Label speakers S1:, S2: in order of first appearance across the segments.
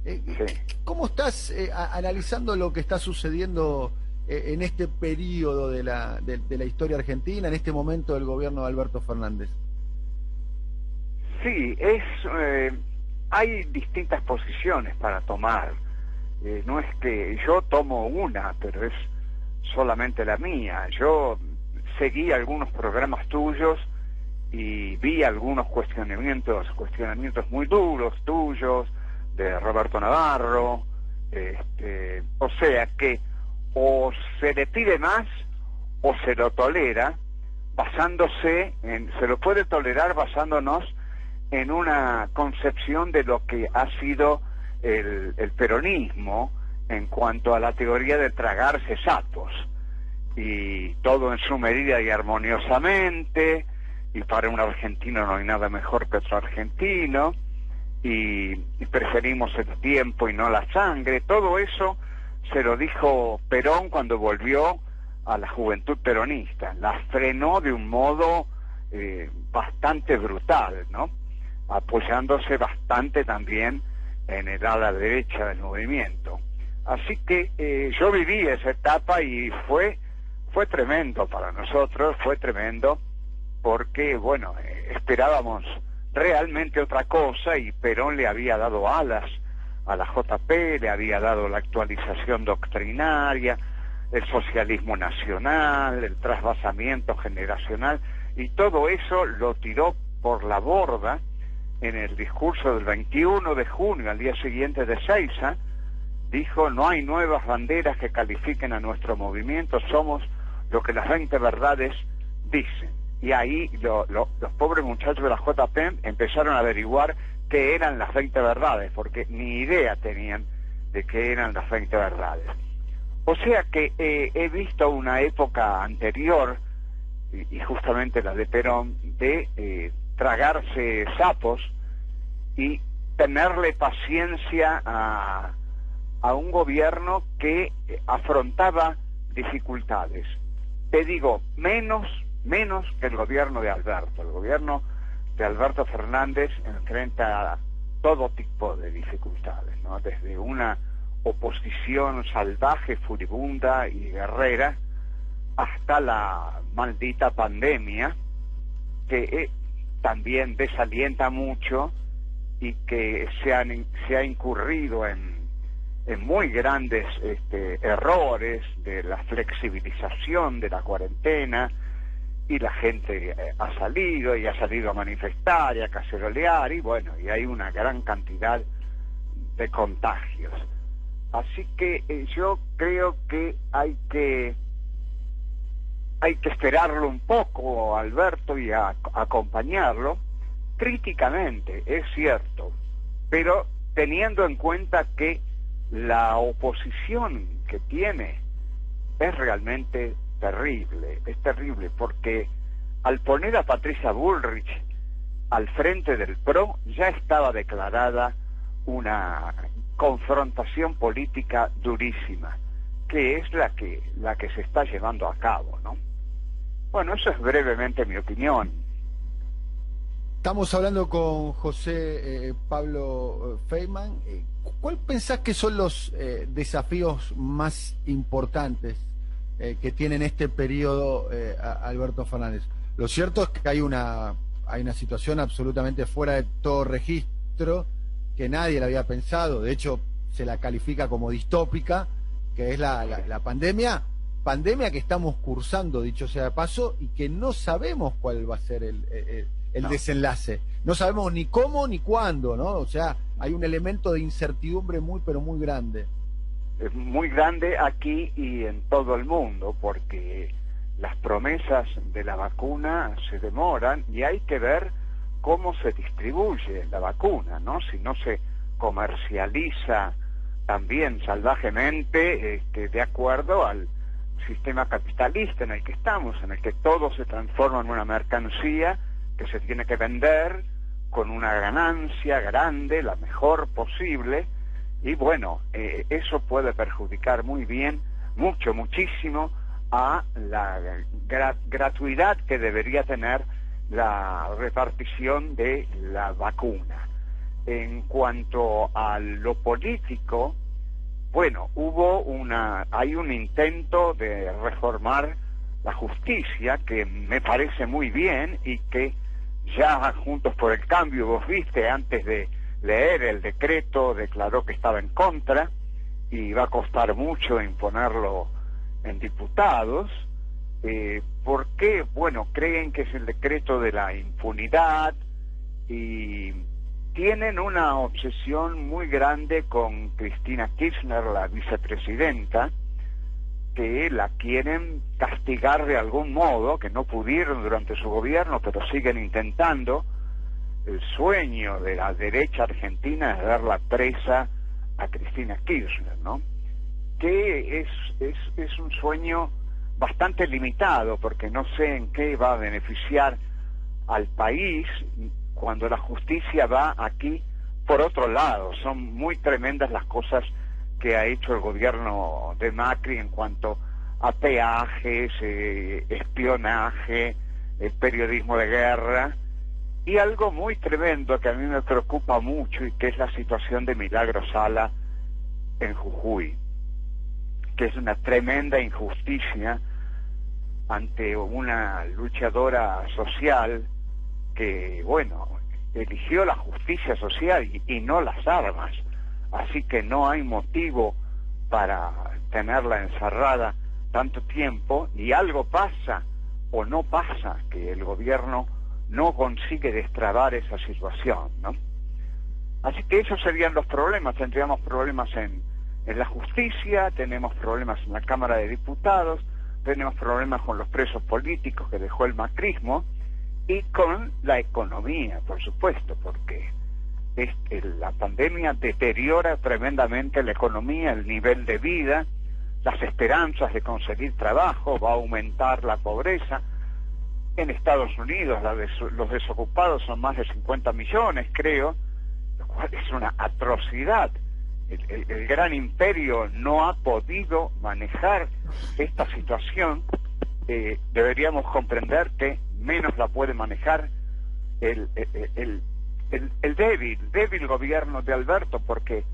S1: Sí.
S2: ¿Cómo estás analizando lo que está sucediendo en este periodo de la historia argentina, en este momento del gobierno de Alberto Fernández?
S1: Sí, hay distintas posiciones para tomar. No es que yo tomo una, pero es solamente la mía. Yo seguí algunos programas tuyos y vi algunos cuestionamientos muy duros tuyos, de Roberto Navarro. O sea que o se le pide más o se lo tolera se lo puede tolerar basándonos en una concepción de lo que ha sido el peronismo en cuanto a la teoría de tragarse sapos, y todo en su medida y armoniosamente, y para un argentino no hay nada mejor que otro argentino, y preferimos el tiempo y no la sangre. Todo eso se lo dijo Perón cuando volvió a la juventud peronista. La frenó de un modo bastante brutal, ¿no? Apoyándose bastante también en el ala derecha del movimiento. Así que yo viví esa etapa y fue tremendo para nosotros, fue tremendo, porque, bueno, esperábamos realmente otra cosa, y Perón le había dado alas a la JP, le había dado la actualización doctrinaria, el socialismo nacional, el trasvasamiento generacional, y todo eso lo tiró por la borda en el discurso del 21 de junio, al día siguiente de Ezeiza. Dijo: no hay nuevas banderas que califiquen a nuestro movimiento, somos lo que las 20 verdades dicen. Y ahí los pobres muchachos de la JP empezaron a averiguar qué eran las 20 verdades, porque ni idea tenían de qué eran las 20 verdades. O sea que he visto una época anterior, y justamente la de Perón, de tragarse sapos y tenerle paciencia a un gobierno que afrontaba dificultades. Te digo, menos que el gobierno de Alberto. El gobierno de Alberto Fernández enfrenta todo tipo de dificultades, ¿no? Desde una oposición salvaje, furibunda y guerrera, hasta la maldita pandemia, que también desalienta mucho, y que se ha incurrido en muy grandes errores de la flexibilización de la cuarentena, y la gente ha salido a manifestar y a cacerolear, y bueno, y hay una gran cantidad de contagios. Así que yo creo que hay que esperarlo un poco, Alberto, y acompañarlo críticamente, es cierto, pero teniendo en cuenta que la oposición que tiene es realmente terrible, es terrible, porque al poner a Patricia Bullrich al frente del PRO ya estaba declarada una confrontación política durísima, que es la que se está llevando a cabo, ¿no? Bueno, eso es brevemente mi opinión.
S2: Estamos hablando con José Pablo Feynman. ¿Cuál pensás que son los desafíos más importantes que tiene en este periodo Alberto Fernández? Lo cierto es que hay una situación absolutamente fuera de todo registro, que nadie la había pensado. De hecho, se la califica como distópica, que es la pandemia que estamos cursando, dicho sea de paso, y que no sabemos cuál va a ser el desenlace. No sabemos ni cómo ni cuándo, ¿no? O sea, hay un elemento de incertidumbre muy, pero muy grande.
S1: Es muy grande aquí y en todo el mundo, porque las promesas de la vacuna se demoran, y hay que ver cómo se distribuye la vacuna, ¿no? Si no se comercializa también salvajemente, de acuerdo al sistema capitalista en el que estamos, en el que todo se transforma en una mercancía que se tiene que vender con una ganancia grande, la mejor posible, y bueno, eso puede perjudicar muchísimo a la gratuidad que debería tener la repartición de la vacuna. En cuanto a lo político, bueno, hay un intento de reformar la justicia que me parece muy bien y que ya Juntos por el Cambio, vos viste, antes de leer el decreto declaró que estaba en contra y va a costar mucho imponerlo en diputados. ¿Por qué? Bueno, creen que es el decreto de la impunidad y tienen una obsesión muy grande con Cristina Kirchner, la vicepresidenta, que la quieren castigar de algún modo, que no pudieron durante su gobierno, pero siguen intentando. El sueño de la derecha argentina es verla presa a Cristina Kirchner, ¿no? Que es un sueño bastante limitado, porque no sé en qué va a beneficiar al país cuando la justicia va aquí por otro lado. Son muy tremendas las cosas que ha hecho el gobierno de Macri en cuanto a peajes, espionaje, periodismo de guerra, y algo muy tremendo que a mí me preocupa mucho y que es la situación de Milagro Sala en Jujuy, que es una tremenda injusticia ante una luchadora social que, bueno, eligió la justicia social y no las armas, así que no hay motivo para tenerla encerrada tanto tiempo, y algo pasa o no pasa, que el gobierno no consigue destrabar esa situación, ¿no? Así que esos serían los problemas. Tendríamos problemas en la justicia, tenemos problemas en la Cámara de Diputados, tenemos problemas con los presos políticos que dejó el macrismo, y con la economía, por supuesto, porque la pandemia deteriora tremendamente la economía, el nivel de vida, las esperanzas de conseguir trabajo, va a aumentar la pobreza. En Estados Unidos los desocupados son más de 50 millones, creo, lo cual es una atrocidad. El gran imperio no ha podido manejar esta situación. Deberíamos comprender que menos la puede manejar el débil gobierno de Alberto, porque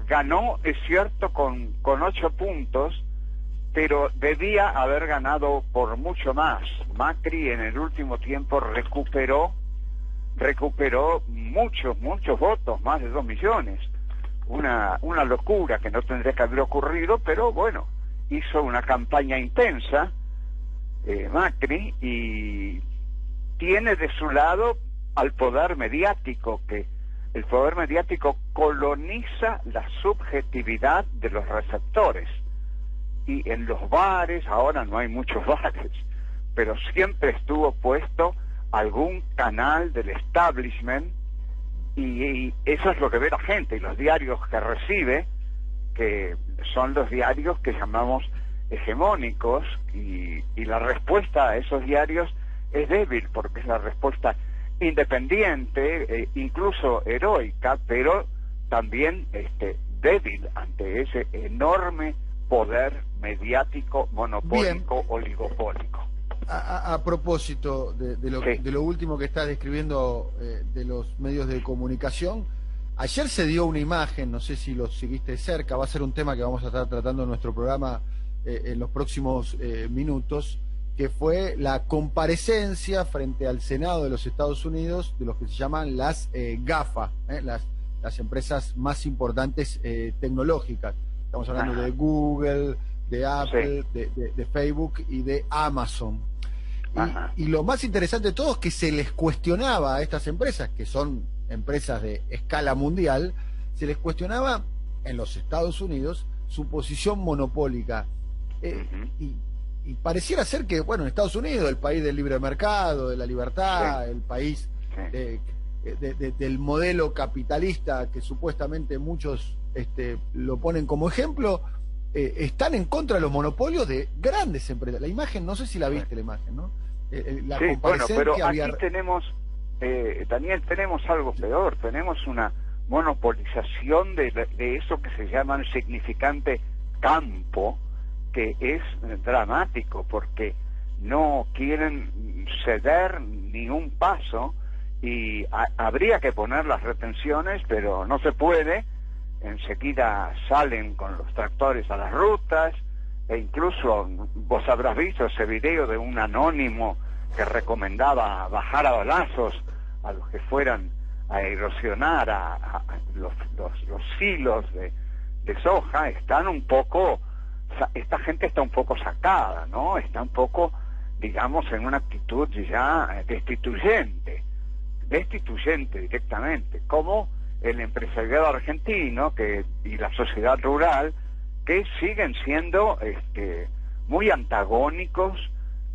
S1: ganó, es cierto, con 8 puntos, pero debía haber ganado por mucho más. Macri en el último tiempo recuperó muchos votos, más de 2 millones. Una locura que no tendría que haber ocurrido, pero bueno, hizo una campaña intensa Macri, y tiene de su lado al poder mediático, que el poder mediático coloniza la subjetividad de los receptores. Y en los bares, ahora no hay muchos bares, pero siempre estuvo puesto algún canal del establishment, y eso es lo que ve la gente, y los diarios que recibe, que son los diarios que llamamos hegemónicos, y la respuesta a esos diarios es débil, porque es la respuesta independiente, incluso heroica, pero también débil ante ese enorme poder mediático, monopólico, bien, oligopólico.
S2: A propósito de lo último que estás describiendo, de los medios de comunicación, ayer se dio una imagen, no sé si lo seguiste de cerca, va a ser un tema que vamos a estar tratando en nuestro programa en los próximos minutos, que fue la comparecencia frente al Senado de los Estados Unidos de los que se llaman las GAFA, las empresas más importantes tecnológicas. Estamos hablando de Google, de Apple, sí, de Facebook y de Amazon. Y lo más interesante de todo es que se les cuestionaba a estas empresas, que son empresas de escala mundial, se les cuestionaba en los Estados Unidos su posición monopólica. Y pareciera ser que, bueno, en Estados Unidos, el país del libre mercado, de la libertad, sí, el país del modelo capitalista que supuestamente muchos lo ponen como ejemplo, están en contra de los monopolios de grandes empresas. La imagen, no sé si la viste, la imagen, ¿no? La
S1: sí, bueno, pero
S2: había...
S1: aquí tenemos, Daniel, tenemos algo peor. Tenemos una monopolización de eso que se llama el significante campo, que es dramático, porque no quieren ceder ni un paso, y habría que poner las retenciones, pero no se puede. Enseguida salen con los tractores a las rutas, e incluso vos habrás visto ese video de un anónimo que recomendaba bajar a balazos a los que fueran a erosionar a los silos de soja. Están un poco, esta gente está un poco sacada, ¿no? Está un poco, digamos, en una actitud ya destituyente directamente, como el empresariado argentino y la sociedad rural, que siguen siendo muy antagónicos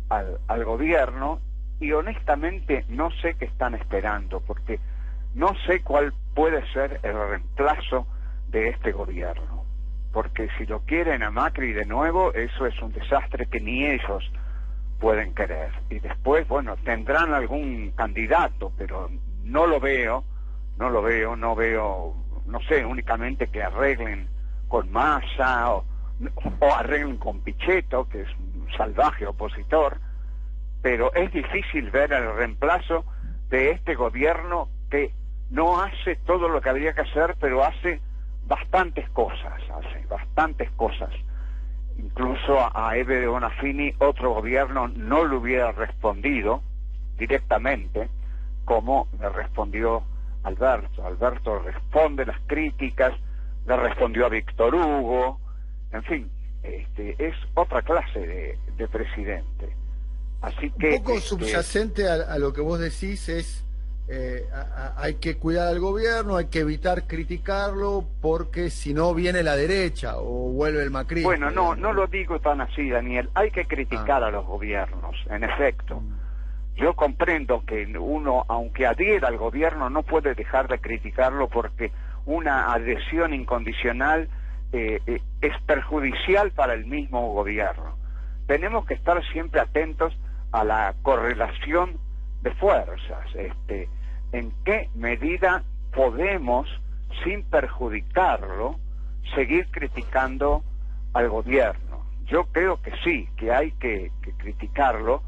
S1: al gobierno, y honestamente no sé qué están esperando, porque no sé cuál puede ser el reemplazo de este gobierno, porque si lo quieren a Macri de nuevo, eso es un desastre que ni ellos pueden querer. Y después, bueno, tendrán algún candidato, pero no veo, no sé, únicamente que arreglen con Massa o arreglen con Pichetto, que es un salvaje opositor, pero es difícil ver el reemplazo de este gobierno, que no hace todo lo que habría que hacer, pero hace bastantes cosas. Incluso a Eve de Bonafini otro gobierno no le hubiera respondido directamente como le respondió Alberto. Alberto responde las críticas, le respondió a Víctor Hugo, en fin, es otra clase de presidente. Así que
S2: un poco subyacente a lo que vos decís es hay que cuidar al gobierno, hay que evitar criticarlo, porque si no viene la derecha o vuelve el macrismo.
S1: Bueno, no lo digo tan así, Daniel. Hay que criticar a los gobiernos, en efecto. Yo comprendo que uno, aunque adhiera al gobierno, no puede dejar de criticarlo, porque una adhesión incondicional es perjudicial para el mismo gobierno. Tenemos que estar siempre atentos a la correlación de fuerzas, en qué medida podemos, sin perjudicarlo, seguir criticando al gobierno. Yo creo que sí, que hay que criticarlo,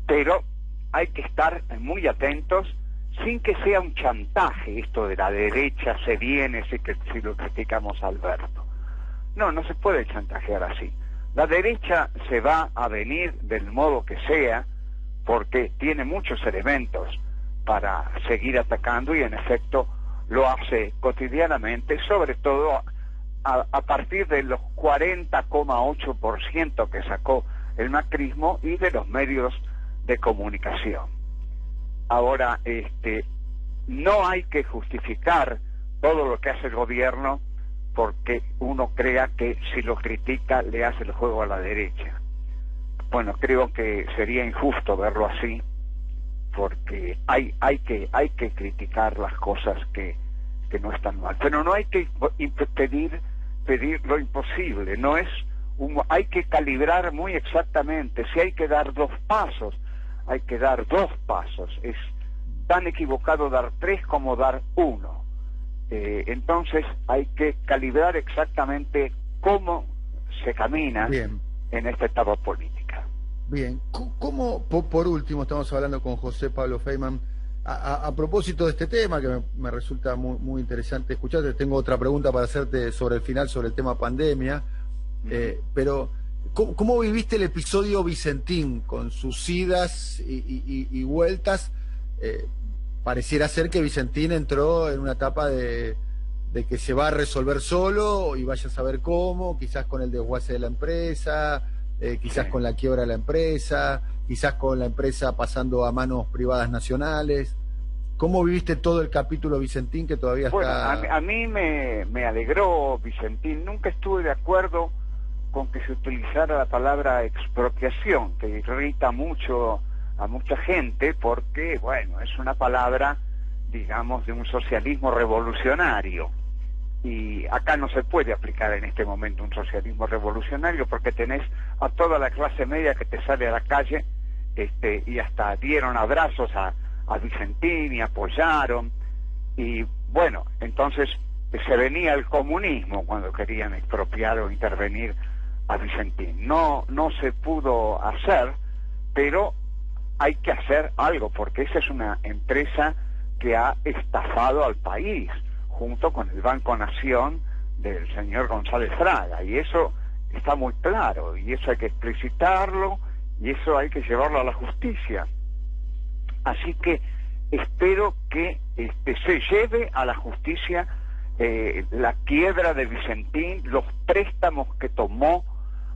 S1: pero hay que estar muy atentos, sin que sea un chantaje esto de la derecha se viene si lo criticamos a Alberto. No se puede chantajear así. La derecha se va a venir del modo que sea, porque tiene muchos elementos para seguir atacando, y en efecto lo hace cotidianamente, sobre todo a partir de los 40,8% que sacó el macrismo y de los medios de comunicación. Ahora, no hay que justificar todo lo que hace el gobierno porque uno crea que si lo critica le hace el juego a la derecha. Bueno, creo que sería injusto verlo así, porque hay que criticar las cosas que no están mal, pero no hay que pedir lo imposible. Hay que calibrar muy exactamente. Si hay que dar 2 pasos, hay que dar 2 pasos. Es tan equivocado dar 3 como dar 1. Entonces hay que calibrar exactamente cómo se camina en esta etapa política.
S2: Bien, ¿cómo, por último, estamos hablando con José Pablo Feynman, a propósito de este tema que me resulta muy interesante escucharte? Tengo otra pregunta para hacerte sobre el final, sobre el tema pandemia, pero ¿cómo viviste el episodio Vicentín con sus idas y vueltas? Pareciera ser que Vicentín entró en una etapa de que se va a resolver solo y vaya a saber cómo, quizás con el desguace de la empresa, quizás con la quiebra de la empresa, quizás con la empresa pasando a manos privadas nacionales. ¿Cómo viviste todo el capítulo Vicentín, que todavía está...?
S1: A mí me alegró Vicentín. Nunca estuve de acuerdo con que se utilizara la palabra expropiación, que irrita mucho a mucha gente, porque, bueno, es una palabra, digamos, de un socialismo revolucionario, y acá no se puede aplicar en este momento un socialismo revolucionario, porque tenés a toda la clase media que te sale a la calle, y hasta dieron abrazos a Vicentín y apoyaron, y bueno, entonces se venía el comunismo cuando querían expropiar o intervenir a Vicentín. No se pudo hacer, pero hay que hacer algo, porque esa es una empresa que ha estafado al país, junto con el Banco Nación del señor González Fraga, y eso está muy claro, y eso hay que explicitarlo, y eso hay que llevarlo a la justicia. Así que espero que se lleve a la justicia la quiebra de Vicentín, los préstamos que tomó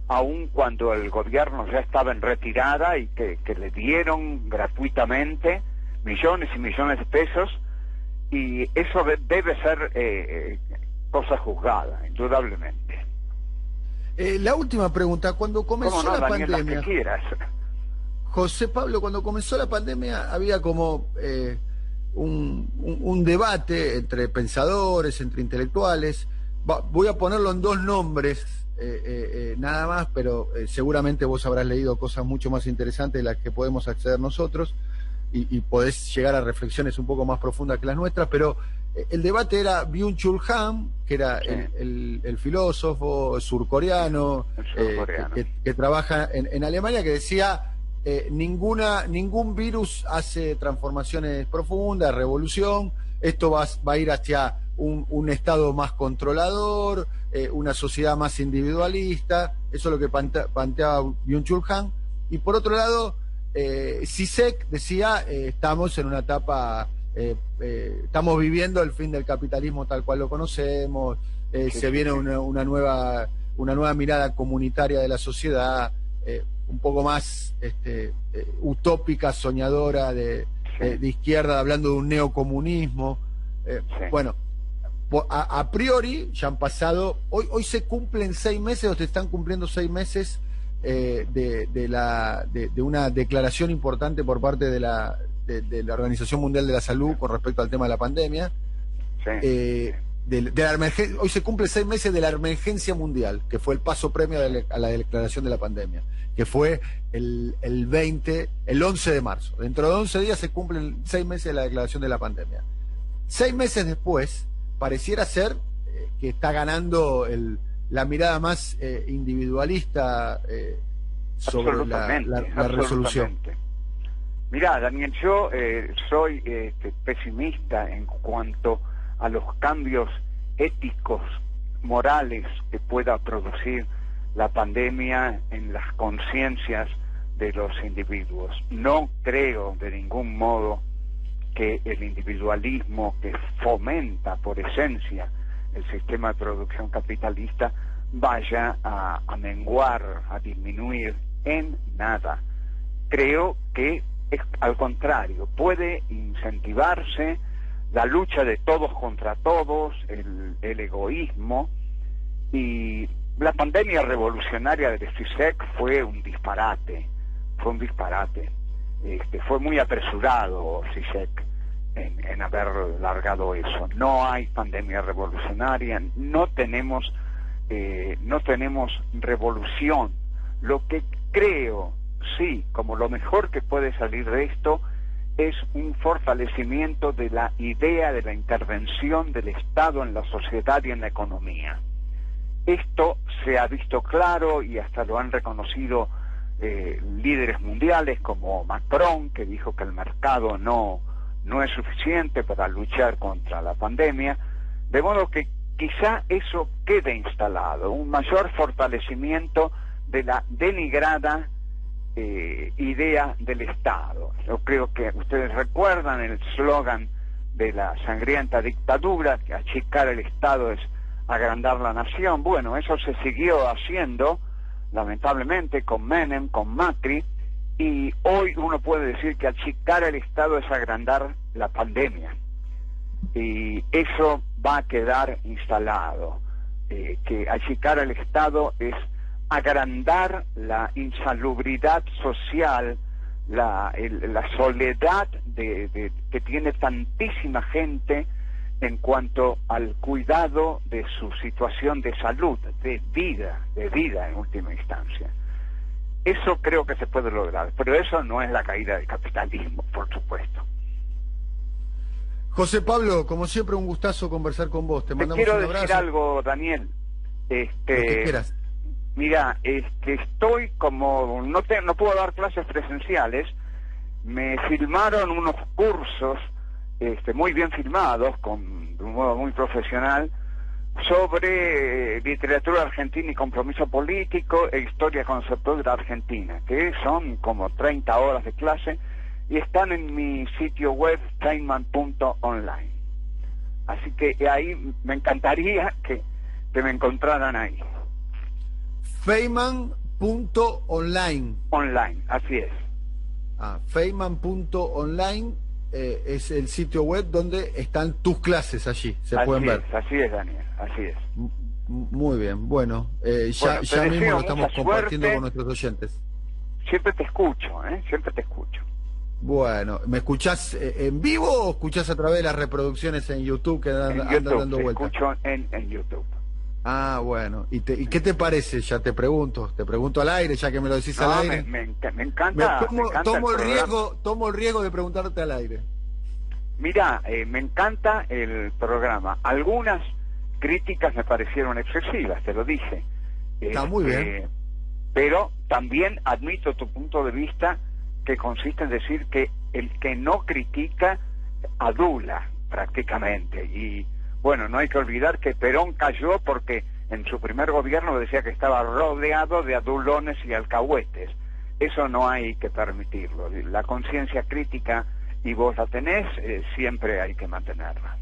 S1: aun cuando el gobierno ya estaba en retirada y que le dieron gratuitamente millones y millones de pesos, y eso debe ser cosa juzgada, indudablemente.
S2: La última pregunta, cuando comenzó
S1: ¿Cómo no,
S2: la
S1: Daniel,
S2: pandemia,
S1: las que quieras?
S2: José Pablo, cuando comenzó la pandemia había como un debate entre pensadores, entre intelectuales. Voy a ponerlo en dos nombres nada más, pero seguramente vos habrás leído cosas mucho más interesantes de las que podemos acceder nosotros y podés llegar a reflexiones un poco más profundas que las nuestras, pero el debate era Byung-Chul Han, que era el filósofo surcoreano, que trabaja en Alemania, que decía ningún virus hace transformaciones profundas, revolución, esto va a ir hacia un estado más controlador, una sociedad más individualista. Eso es lo que planteaba Byung-Chul Han. Y por otro lado, Zizek decía, estamos en una etapa, estamos viviendo el fin del capitalismo tal cual lo conocemos, se viene una nueva mirada comunitaria de la sociedad, un poco más utópica, soñadora, de izquierda, hablando de un neocomunismo. Bueno, a priori ya han pasado, hoy se cumplen 6 meses, o se están cumpliendo 6 meses de una declaración importante por parte de la Organización Mundial de la Salud con respecto al tema de la pandemia. Hoy se cumple 6 meses de la emergencia mundial, que fue el paso previo a la declaración de la pandemia, que fue el 11 de marzo. Dentro de 11 días se cumplen 6 meses de la declaración de la pandemia. 6 meses después, pareciera ser que está ganando la mirada más individualista sobre la resolución.
S1: Mirá, Daniel, yo soy pesimista en cuanto a los cambios éticos, morales que pueda producir la pandemia en las conciencias de los individuos. No creo de ningún modo que el individualismo que fomenta por esencia el sistema de producción capitalista vaya a menguar, a disminuir en nada. Creo que al contrario, puede incentivarse la lucha de todos contra todos, el egoísmo, y la pandemia revolucionaria de Zizek fue un disparate, fue muy apresurado Zizek en haber largado eso. No hay pandemia revolucionaria, no tenemos revolución. Lo que creo, sí, como lo mejor que puede salir de esto es un fortalecimiento de la idea de la intervención del Estado en la sociedad y en la economía. Esto se ha visto claro y hasta lo han reconocido líderes mundiales como Macron, que dijo que el mercado no es suficiente para luchar contra la pandemia, de modo que quizá eso quede instalado, un mayor fortalecimiento de la denigrada idea del Estado. Yo creo que ustedes recuerdan el eslogan de la sangrienta dictadura, que achicar el Estado es agrandar la nación. Bueno, eso se siguió haciendo, lamentablemente, con Menem, con Macri, y hoy uno puede decir que achicar el Estado es agrandar la pandemia. Y eso va a quedar instalado, que achicar el Estado es agrandar la insalubridad social, la soledad que tiene tantísima gente en cuanto al cuidado de su situación de salud, de vida en última instancia. Eso creo que se puede lograr, pero eso no es la caída del capitalismo, por supuesto.
S2: José Pablo, como siempre, un gustazo conversar con vos. Te mandamos un abrazo.
S1: Quiero decir algo, Daniel.
S2: Lo que quieras.
S1: Mira, estoy como no puedo dar clases presenciales, me filmaron unos cursos muy bien filmados, de un modo muy profesional, sobre literatura argentina y compromiso político e historia conceptual de la Argentina, que son como 30 horas de clase y están en mi sitio web feynman.online. Así que ahí me encantaría que me encontraran ahí.
S2: Feynman.online.
S1: Online, así es.
S2: Feynman.online es el sitio web donde están tus clases allí, se pueden ver.
S1: Así es, Daniel, así es.
S2: Muy bien, bueno, ya mismo lo estamos compartiendo con nuestros oyentes.
S1: Siempre te escucho, siempre te escucho.
S2: Bueno, ¿me escuchás en vivo o escuchás a través de las reproducciones en YouTube que andan dando vueltas?
S1: Te escucho en YouTube.
S2: Bueno, ¿y qué te parece? Ya te pregunto al aire, ya que me lo decís al aire.
S1: Me encanta.
S2: Tomo el riesgo de preguntarte al aire.
S1: Mira, me encanta el programa. Algunas críticas me parecieron excesivas, te lo dije.
S2: Está muy bien.
S1: Pero también admito tu punto de vista, que consiste en decir que el que no critica adula prácticamente. Y bueno, no hay que olvidar que Perón cayó porque en su primer gobierno decía que estaba rodeado de adulones y alcahuetes. Eso no hay que permitirlo. La conciencia crítica, y vos la tenés, siempre hay que mantenerla.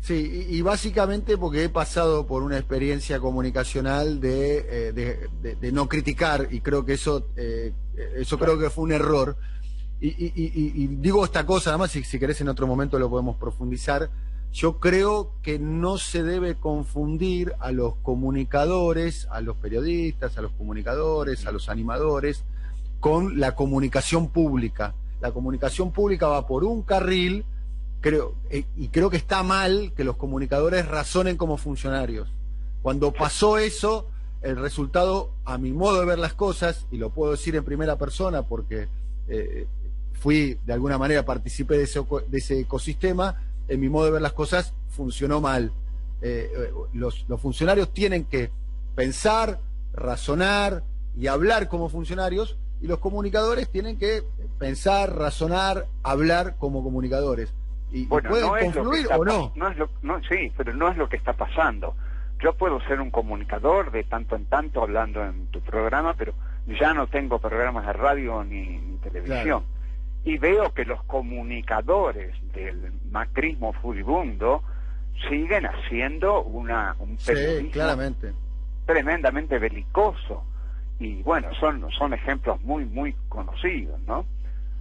S2: Sí, y básicamente porque he pasado por una experiencia comunicacional de no criticar, y creo que eso creo que fue un error. Y digo esta cosa, además, si querés en otro momento lo podemos profundizar. Yo creo que no se debe confundir a los comunicadores, a los periodistas, a los comunicadores, a los animadores, con la comunicación pública. La comunicación pública va por un carril, creo que está mal que los comunicadores razonen como funcionarios. Cuando pasó eso, el resultado, a mi modo de ver las cosas, y lo puedo decir en primera persona porque fui, de alguna manera, participé de ese ecosistema, en mi modo de ver las cosas, funcionó mal. Los funcionarios tienen que pensar, razonar y hablar como funcionarios, y los comunicadores tienen que pensar, razonar, hablar como comunicadores. Y pueden confluir o no.
S1: Sí, pero no es lo que está pasando. Yo puedo ser un comunicador de tanto en tanto hablando en tu programa, pero ya no tengo programas de radio ni televisión. Claro. Y veo que los comunicadores del macrismo furibundo siguen haciendo un periodismo
S2: claramente
S1: tremendamente belicoso. Y bueno, son ejemplos muy, muy conocidos, ¿no?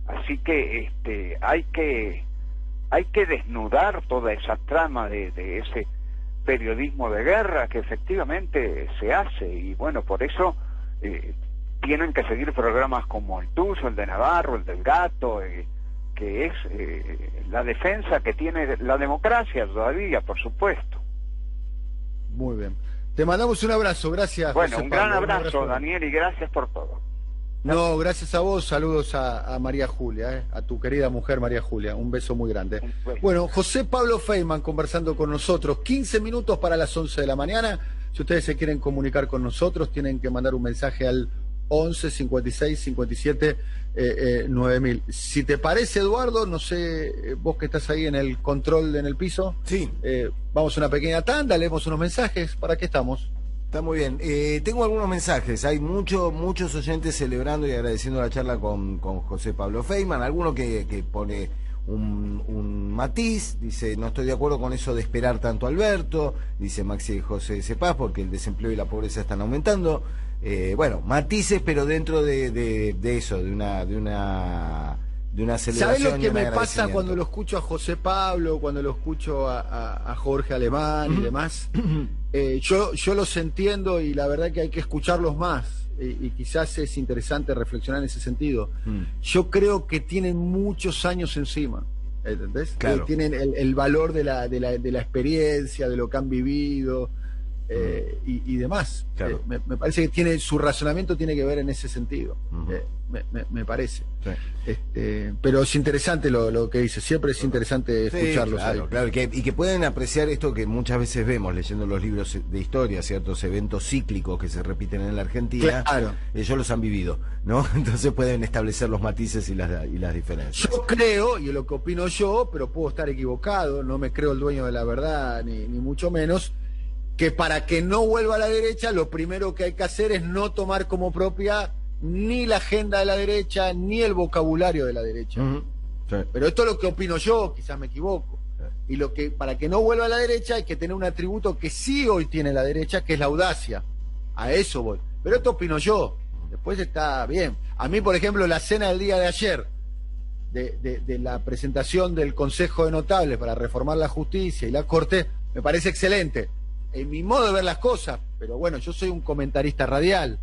S1: Así que hay que desnudar toda esa trama de ese periodismo de guerra que efectivamente se hace. Y bueno, por eso tienen que seguir programas como el tuyo, el de Navarro, el del Gato, que es la defensa que tiene la democracia todavía, por supuesto.
S2: Muy bien. Te mandamos un abrazo, gracias.
S1: Bueno,
S2: José
S1: un
S2: Pablo,
S1: gran abrazo, Daniel, y gracias por todo.
S2: No, gracias a vos, saludos a María Julia, a tu querida mujer María Julia, un beso muy grande. Bueno, José Pablo Feynman conversando con nosotros, 15 minutos para las 11 de la mañana. Si ustedes se quieren comunicar con nosotros, tienen que mandar un mensaje al 11 56 57 9000. Si te parece, Eduardo, no sé, vos que estás ahí en el control en el piso,
S3: sí,
S2: vamos a una pequeña tanda, leemos unos mensajes. ¿Para qué estamos?
S3: Está muy bien. Tengo algunos mensajes. Hay muchos oyentes celebrando y agradeciendo la charla con José Pablo Feynman. Alguno que pone un matiz, dice: no estoy de acuerdo con eso de esperar tanto a Alberto, dice Maxi José Cepaz, porque el desempleo y la pobreza están aumentando. Bueno, matices, pero dentro de eso, de una celebración.
S2: ¿Sabés lo que me pasa cuando lo escucho a José Pablo, cuando lo escucho a Jorge Alemán y demás? Yo los entiendo, y la verdad que hay que escucharlos más, y quizás es interesante reflexionar en ese sentido. Yo creo que tienen muchos años encima, ¿entendés?
S3: Claro.
S2: Tienen el valor de la experiencia, de lo que han vivido. y demás.
S3: Claro.
S2: Me parece que tiene su razonamiento tiene que ver en ese sentido. Me parece.
S3: Sí.
S2: Pero es interesante lo que dice. Siempre es interesante escucharlos.
S3: Claro,
S2: ahí.
S3: claro, y que pueden apreciar esto que muchas veces vemos leyendo los libros de historia, ciertos eventos cíclicos que se repiten en la Argentina.
S2: Claro.
S3: Ellos los han vivido, ¿no? Entonces pueden establecer los matices y las diferencias.
S2: Yo creo, y es lo que opino yo, pero puedo estar equivocado, no me creo el dueño de la verdad, ni mucho menos, que para que no vuelva a la derecha, lo primero que hay que hacer es no tomar como propia ni la agenda de la derecha, ni el vocabulario de la derecha.
S3: Sí.
S2: Pero esto es lo que opino yo, quizás me equivoco. Y para que no vuelva a la derecha hay que tener un atributo que sí hoy tiene la derecha, que es la audacia. A eso voy. Pero esto opino yo. Después está bien. A mí, por ejemplo, la cena del día de ayer, de la presentación del Consejo de Notables para reformar la justicia y la Corte, me parece excelente. En mi modo de ver las cosas, pero bueno, yo soy un comentarista radial.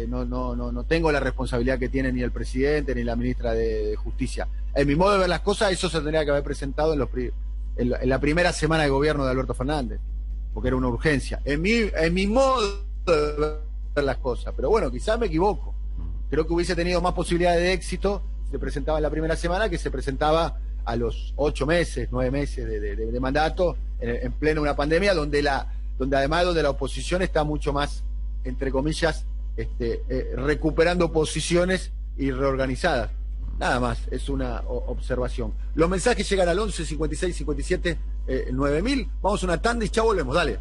S2: No tengo la responsabilidad que tiene ni el presidente ni la ministra de Justicia. En mi modo de ver las cosas, eso se tendría que haber presentado en la primera semana de gobierno de Alberto Fernández, porque era una urgencia. En mi modo de ver las cosas. Pero bueno, quizás me equivoco. Creo que hubiese tenido más posibilidades de éxito si se presentaba en la primera semana que se presentaba a los 8 meses, 9 meses de mandato, en pleno una pandemia, donde además la oposición está mucho más, entre comillas, recuperando posiciones y reorganizadas. Nada más, es una observación. Los mensajes llegan al 11 56 57 9000. Vamos a una tanda y ya volvemos, dale.